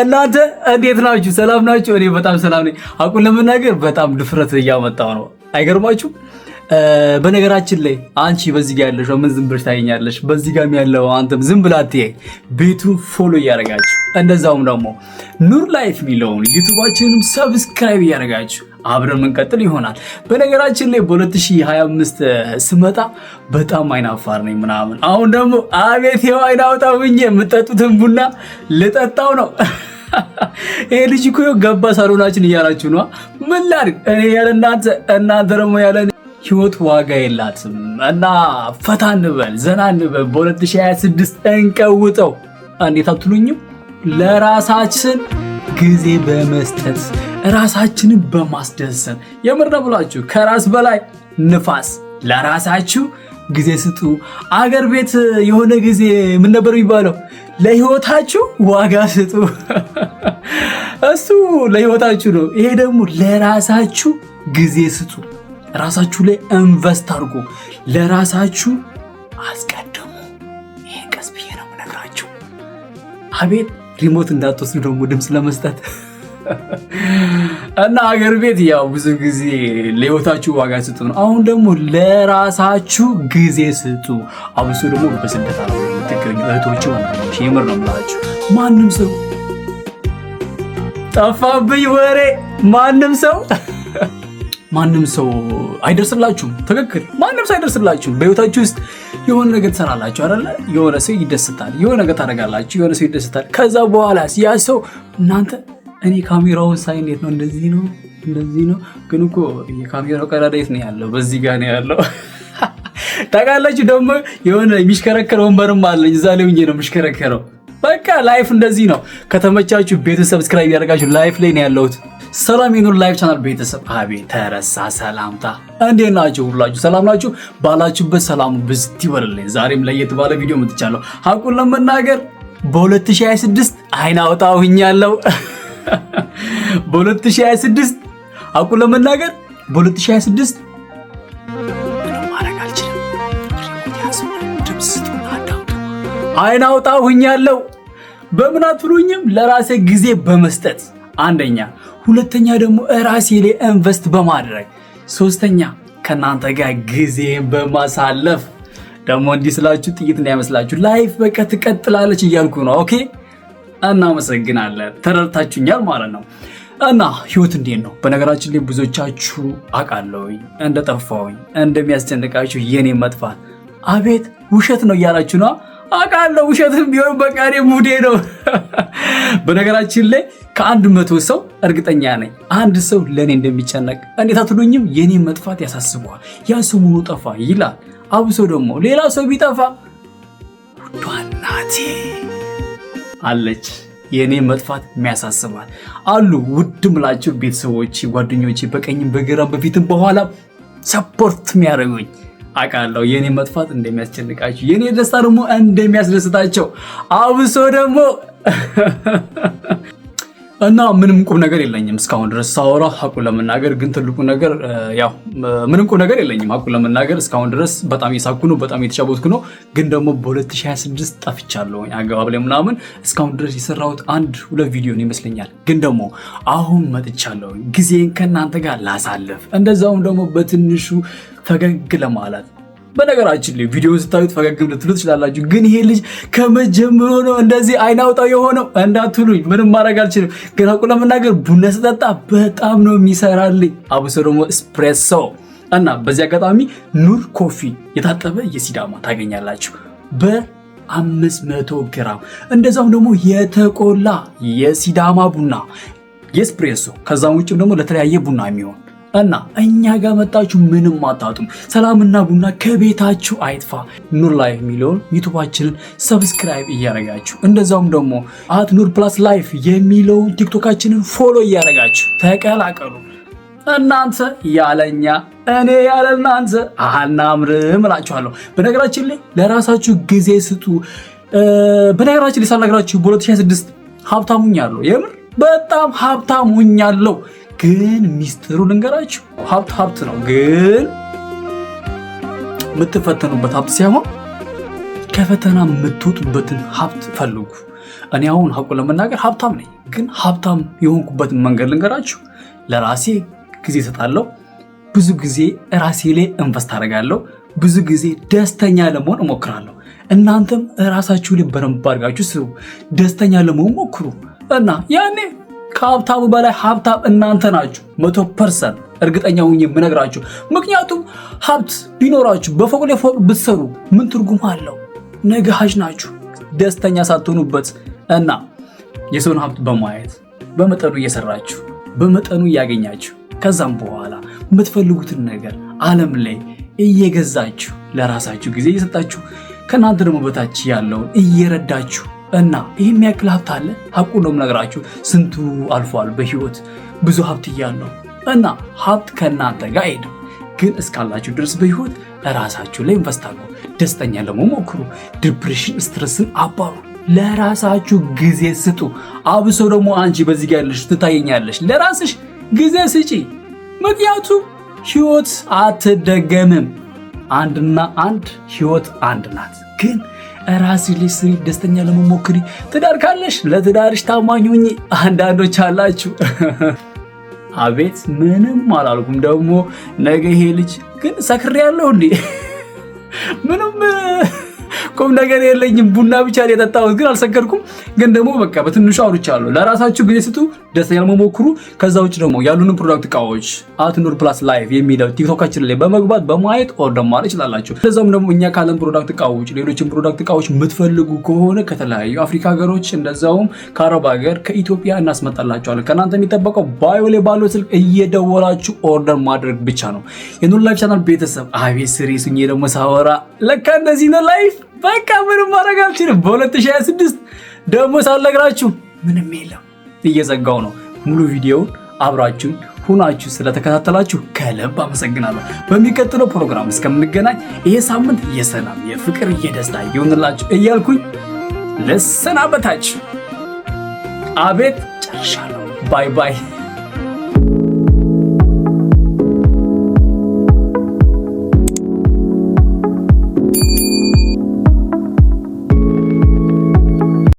እናንተ እንዴት ናችሁ? ሰላም ናችሁ? እኔ በጣም ሰላም ነኝ። አቁን ለመናገር በጣም ድፍረት እያመጣው ነው። አይገርማችሁ? በነገራችን ላይ አንቺ በዚህ ጋር ያለሽ ምን ዝም ብለሽ ታየኛለሽ? በዚህ ጋር ያለው አንተም ዝም ብላ አትየኝ። ቤቱን ፎሎ እያደረጋችሁ እንደዛውም ደግሞ ኑር ላይፍ የሚለውን ዩቲዩባችንንም ሰብስክራይብ እያደረጋችሁ አብረን መንቀጥል ይሆናል። በነገራችን ላይ በ2025 ስመጣ በጣም አይናፋር ነኝ ምናምን። አሁን ደግሞ አቤት ይኸው አይናውጣውኝ የምጠጡትን ቡና ልጠጣው ነው። ይሄ ልጅ እኮ ገባ ሳሎናችን እያላችሁ ነው። ምን ላድርግ እኔ ያለ እናንተ ደግሞ ያለ ህይወት ዋጋ የላትም እና ፈታ እንበል ዘና እንበል። በ2026 እንቀውጠው። እንዴት አትሉኝም? ለራሳችን ጊዜ በመስጠት ራሳችንን በማስደሰት የምር ነው ብላችሁ ከራስ በላይ ንፋስ። ለራሳችሁ ጊዜ ስጡ። አገር ቤት የሆነ ጊዜ ምን ነበር የሚባለው? ለህይወታችሁ ዋጋ ስጡ። እሱ ለህይወታችሁ ነው። ይሄ ደግሞ ለራሳችሁ ጊዜ ስጡ። ራሳችሁ ላይ ኢንቨስት አድርጉ። ለራሳችሁ አስቀድሙ። ይሄ ቀስ ብዬ ነው የምነግራችሁ። አቤት ሪሞት እንዳትወስዱ ደግሞ ድምፅ ለመስጠት እና አገር ቤት ያው ብዙ ጊዜ ለህይወታችሁ ዋጋ ስጡ ነው። አሁን ደግሞ ለራሳችሁ ጊዜ ስጡ። አብሶ ደግሞ በስደት ዓለም የምትገኙ እህቶች ወንድሞች የምር ነው የምላችሁ። ማንም ሰው ጠፋብኝ ወሬ ማንም ሰው አይደርስላችሁም። ትክክል። ማንም ሰው አይደርስላችሁም። በህይወታችሁ ውስጥ የሆነ ነገር ትሰራላችሁ አይደለ? የሆነ ሰው ይደስታል፣ የሆነ ነገር ታደርጋላችሁ፣ የሆነ ሰው ይደስታል። ከዛ በኋላ ያ ሰው እናንተ እኔ ካሜራውን ሳይ እንዴት ነው እንደዚህ ነው፣ ግን እኮ የካሜራው ቀዳዳ የት ነው ያለው? በዚህ ጋር ነው ያለው። ታውቃላችሁ ደግሞ የሆነ የሚሽከረከር ወንበርም አለኝ እዛ ላይ ነው የሚሽከረከረው። በቃ ላይፍ እንደዚህ ነው። ከተመቻችሁ ቤተሰብ ሰብስክራይብ ያደርጋችሁ። ላይፍ ላይ ነው ያለሁት። ሰላም የኑር ላይፍ ቻናል ቤተሰብ። አቤት ተረሳ ሰላምታ። እንዴት ናችሁ? ሁላችሁ ሰላም ናችሁ? ባላችሁበት ሰላሙ ብዝት ይበልልኝ። ዛሬም ለየት ባለ ቪዲዮ መጥቻለሁ። ሀቁን ለመናገር በ2026 አይን አውጣ ሆኛለሁ። በ2026 ሀቁን ለመናገር በ2026 አይን አውጣ ሆኛለሁ። በምን አትሉኝም? ለራሴ ጊዜ በመስጠት አንደኛ፣ ሁለተኛ ደግሞ ራሴ ላይ ኢንቨስት በማድረግ፣ ሶስተኛ ከናንተ ጋር ጊዜ በማሳለፍ። ደግሞ እንዲህ ስላችሁ ጥይት እንዳይመስላችሁ ላይፍ በቃ ትቀጥላለች እያልኩ ነው። ኦኬ፣ እናመሰግናለን። ተረድታችሁኛል ማለት ነው። እና ህይወት እንዴት ነው? በነገራችን ላይ ብዙዎቻችሁ አውቃለሁኝ እንደጠፋሁኝ እንደሚያስጨንቃችሁ የኔ መጥፋት አቤት ውሸት ነው እያላችሁ ነው። አውቃለሁ ውሸትም ቢሆን በቃ እኔ ሙዴ ነው። በነገራችን ላይ ከ100 ሰው እርግጠኛ ነኝ አንድ ሰው ለኔ እንደሚጨነቅ። እንዴት አትሉኝም? የኔ መጥፋት ያሳስበዋል። ያ ሰው ሙሉ ጠፋ ይላል። አብሶ ደግሞ ሌላ ሰው ቢጠፋ ውዷ እናቴ አለች የኔ መጥፋት የሚያሳስባል አሉ። ውድ ምላችሁ ቤተሰቦች፣ ጓደኞቼ በቀኝም በግራም በፊትም በኋላ ሰፖርት የሚያደርጉኝ አውቃለሁ የኔ መጥፋት እንደሚያስጨንቃችሁ፣ የኔ ደስታ ደግሞ እንደሚያስደስታቸው አብሶ ደግሞ እና ምንም ቁም ነገር የለኝም እስካሁን ድረስ ሳወራ። ሀቁን ለመናገር ግን ትልቁ ነገር ያው ምንም ቁም ነገር የለኝም። ሀቁን ለመናገር እስካሁን ድረስ በጣም የሳኩ ነው፣ በጣም የተጫወትኩ ነው። ግን ደግሞ በ2026 ጠፍቻለሁ አገባብ ላይ ምናምን። እስካሁን ድረስ የሰራሁት 1-2 ቪዲዮ ይመስለኛል። ግን ደግሞ አሁን መጥቻለሁ ጊዜን ከእናንተ ጋር ላሳልፍ፣ እንደዛውም ደግሞ በትንሹ ፈገግ ለማለት። በነገራችን ላይ ቪዲዮውን ስታዩት ፈገግ ልትሉ ትችላላችሁ። ግን ይሄ ልጅ ከመጀመሩ ነው እንደዚህ አይን አውጣው የሆነው እንዳትሉኝ፣ ምንም ማድረግ አልችልም። ግን ሀቁን ለመናገር ቡና ስጠጣ በጣም ነው የሚሰራልኝ፣ አብሶ ደግሞ ኤስፕሬሶ። እና በዚህ አጋጣሚ ኑር ኮፊ የታጠበ የሲዳማ ታገኛላችሁ በ500 ግራም። እንደዛውም ደግሞ የተቆላ የሲዳማ ቡና የኤስፕሬሶ፣ ከዛም ውጭም ደግሞ ለተለያየ ቡና የሚሆን እና እኛ ጋር መጣችሁ ምንም አታጡም። ሰላምና ቡና ከቤታችሁ አይጥፋ። ኑር ላይፍ የሚለውን ዩቲዩባችንን ሰብስክራይብ እያደረጋችሁ፣ እንደዛውም ደግሞ ኑር ፕላስ ላይፍ የሚለውን ቲክቶካችንን ፎሎ እያደረጋችሁ ተቀላቀሉ። እናንተ ያለኛ እኔ ያለ እናንተ አናምርም እላችኋለሁ። በነገራችን ላይ ለራሳችሁ ጊዜ ስጡ። በነገራችን ላይ ሳልነግራችሁ በ2026 ሀብታም ሆኛለሁ። የምር በጣም ሀብታም ሆኛለሁ። ግን ሚስጥሩ ልንገራችሁ፣ ሀብት ነው፣ ግን የምትፈተኑበት ሀብት ሳይሆን ከፈተና የምትወጡበትን ሀብት ፈልጉ። እኔ አሁን ሀቁን ለመናገር ሀብታም ነኝ፣ ግን ሀብታም የሆንኩበትን መንገድ ልንገራችሁ። ለራሴ ጊዜ እሰጣለሁ፣ ብዙ ጊዜ ራሴ ላይ ኢንቨስት አደርጋለሁ፣ ብዙ ጊዜ ደስተኛ ለመሆን እሞክራለሁ። እናንተም ራሳችሁ ላይ በደንብ አድርጋችሁ ስሩ፣ ደስተኛ ለመሆን ሞክሩ እና ያኔ ከሀብታሙ በላይ ሀብታም እናንተ ናችሁ። 100% እርግጠኛ ሁኜ የምነግራችሁ። ምክንያቱም ሀብት ቢኖራችሁ በፎቅ ላይ ፎቅ ብትሰሩ ምን ትርጉም አለው? ነገ ሀጅ ናችሁ ደስተኛ ሳትሆኑበት። እና የሰውን ሀብት በማየት በመጠኑ እየሰራችሁ በመጠኑ እያገኛችሁ ከዛም በኋላ የምትፈልጉትን ነገር ዓለም ላይ እየገዛችሁ ለራሳችሁ ጊዜ እየሰጣችሁ ከእናንተ ደግሞ በታች ያለውን እየረዳችሁ እና ይህ የሚያክል ሀብት አለ። ሀቁን ነው የምነግራችሁ። ስንቱ አልፏል በህይወት ብዙ ሀብት እያለው እና ሀብት ከእናንተ ጋር አይሄድም። ግን እስካላችሁ ድረስ በህይወት ራሳችሁ ላይ ኢንቨስት አድርጉ፣ ደስተኛ ለመሆን ሞክሩ፣ ዲፕሬሽን ስትረስን አባሩ፣ ለራሳችሁ ጊዜ ስጡ። አብሶ ደግሞ አንቺ በዚህ ጋር ያለሽ ትታየኛለሽ፣ ለራስሽ ጊዜ ስጪ። ምክንያቱም ህይወት አትደገምም። አንድና አንድ ህይወት አንድ ናት። ግን ራስሽ ላይ ስሪ፣ ደስተኛ ለመሞክሪ። ትዳር ካለሽ ለትዳርሽ ታማኝ ሁኚ። አንዳንዶች አላችሁ አቤት ምንም አላልኩም ደግሞ ነገ ይሄ ልጅ ግን ሰክሬያለሁ እንዴ? ምንም ቁም ነገር የለኝም፣ ቡና ብቻ ነው የጠጣሁት፣ ግን አልሰከርኩም። ግን ደግሞ በቃ በትንሹ አውርቻለሁ። ለራሳችሁ ጊዜ ስጡ፣ ደስተኛ ለመሞክሩ። ከዛ ውጭ ደግሞ ያሉንን ፕሮዳክት እቃዎች @ኑር ፕላስ ላይቭ የሚለው ቲክቶካችን ላይ በመግባት በማየት ኦርደር ማድረግ ይችላላችሁ። ለዛም ደግሞ እኛ ካለን ፕሮዳክት እቃዎች ሌሎችን ፕሮዳክት እቃዎች የምትፈልጉ ከሆነ ከተለያዩ አፍሪካ ሀገሮች እንደዛውም ከአረብ ሀገር ከኢትዮጵያ እናስመጣላችኋለን። ከእናንተ የሚጠበቀው ባዮ ላይ ባለው ስልክ እየደወላችሁ ኦርደር ማድረግ ብቻ ነው። የኑር ላይፍ ቻናል ቤተሰብ አቤት ስሬ ሱኜ ደግሞ ሳወራ ለካ እንደዚህ ነው ላይፍ። በቃ ምንም ማድረግ አልችልም። በ2026 ደግሞ ሳልነግራችሁ ምንም የለም፣ እየዘጋው ነው። ሙሉ ቪዲዮውን አብራችሁ ሁናችሁ ስለተከታተላችሁ ከልብ አመሰግናለሁ። በሚቀጥለው ፕሮግራም እስከምንገናኝ ይሄ ሳምንት የሰላም የፍቅር የደስታ ይሁንላችሁ እያልኩኝ ልሰናበታችሁ። አቤት ጨርሻለሁ። ባይ ባይ።